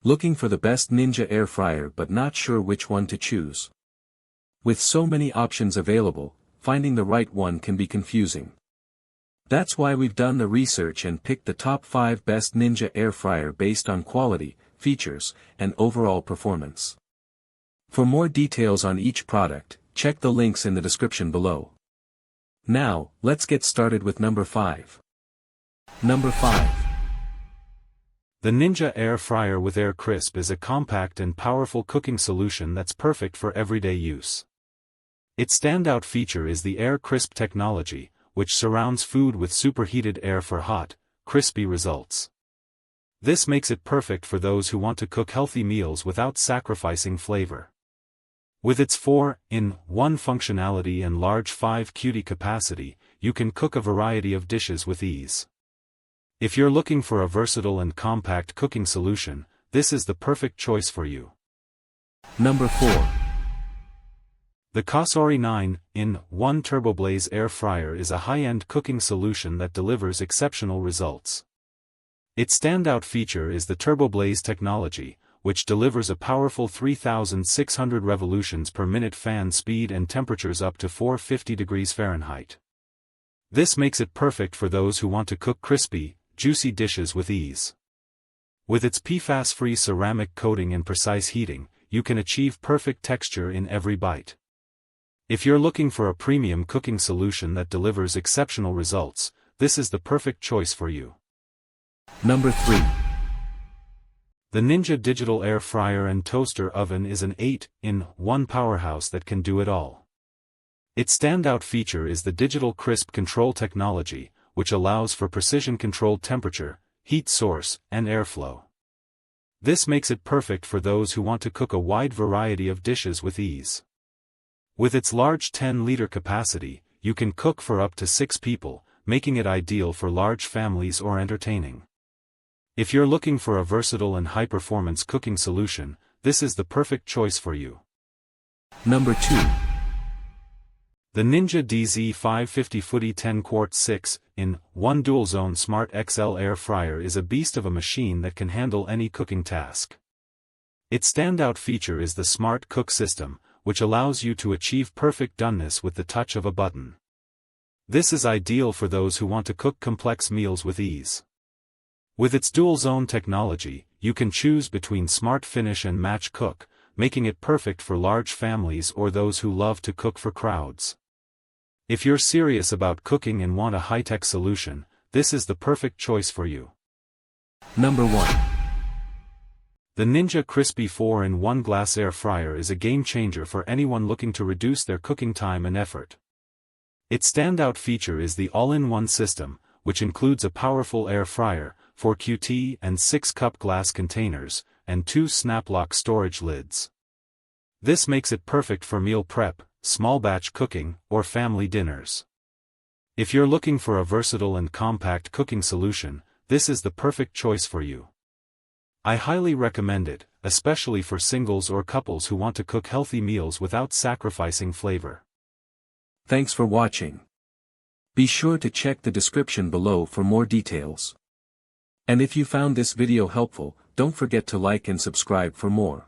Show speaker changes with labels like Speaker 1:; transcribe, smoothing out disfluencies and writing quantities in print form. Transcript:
Speaker 1: Looking for the best Ninja air fryer but not sure which one to choose? With so many options available, finding the right one can be confusing. That's why we've done the research and picked the top 5 best Ninja air fryer based on quality, features, and overall performance. For more details on each product, check the links in the description below. Now, let's get started with number 5. Number 5.
Speaker 2: The Ninja Air Fryer with Air Crisp is a compact and powerful cooking solution that's perfect for everyday use. Its standout feature is the Air Crisp technology, which surrounds food with superheated air for hot, crispy results. This makes it perfect for those who want to cook healthy meals without sacrificing flavor. With its 4-in-1 functionality and large 5 QT capacity, you can cook a variety of dishes with ease. If you're looking for a versatile and compact cooking solution, this is the perfect choice for you.
Speaker 1: Number 4.
Speaker 2: The Cosori 9-in-1 TurboBlaze air fryer is a high-end cooking solution that delivers exceptional results. Its standout feature is the TurboBlaze technology, which delivers a powerful 3,600 revolutions per minute fan speed and temperatures up to 450 degrees Fahrenheit. This makes it perfect for those who want to cook crispy, juicy dishes with ease. With its PFAS-free ceramic coating and precise heating, you can achieve perfect texture in every bite. If you're looking for a premium cooking solution that delivers exceptional results, this is the perfect choice for you.
Speaker 1: Number 3.
Speaker 2: The Ninja Digital Air Fryer and Toaster Oven is an 8-in-1 powerhouse that can do it all. Its standout feature is the digital crisp control technology, which allows for precision-controlled temperature, heat source, and airflow. This makes it perfect for those who want to cook a wide variety of dishes with ease. With its large 10-liter capacity, you can cook for up to 6 people, making it ideal for large families or entertaining. If you're looking for a versatile and high-performance cooking solution, this is the perfect choice for you.
Speaker 1: Number 2.
Speaker 2: The Ninja DZ550 Foodi 10 Quart 6-in-1 DualZone Smart XL Air Fryer is a beast of a machine that can handle any cooking task. Its standout feature is the Smart Cook system, which allows you to achieve perfect doneness with the touch of a button. This is ideal for those who want to cook complex meals with ease. With its DualZone technology, you can choose between Smart Finish and Match Cook, making it perfect for large families or those who love to cook for crowds. If you're serious about cooking and want a high-tech solution, this is the perfect choice for you.
Speaker 1: Number 1.
Speaker 2: The Ninja Crispi 4-in-1 glass air fryer is a game-changer for anyone looking to reduce their cooking time and effort. Its standout feature is the all-in-one system, which includes a powerful air fryer, 4 QT and 6-cup glass containers, and 2 snap-lock storage lids. This makes it perfect for meal prep, small batch cooking, or family dinners. If you're looking for a versatile and compact cooking solution, this is the perfect choice for you. I highly recommend it, especially for singles or couples who want to cook healthy meals without sacrificing flavor.
Speaker 1: Thanks for watching. Be sure to check the description below for more details. And if you found this video helpful, don't forget to like and subscribe for more.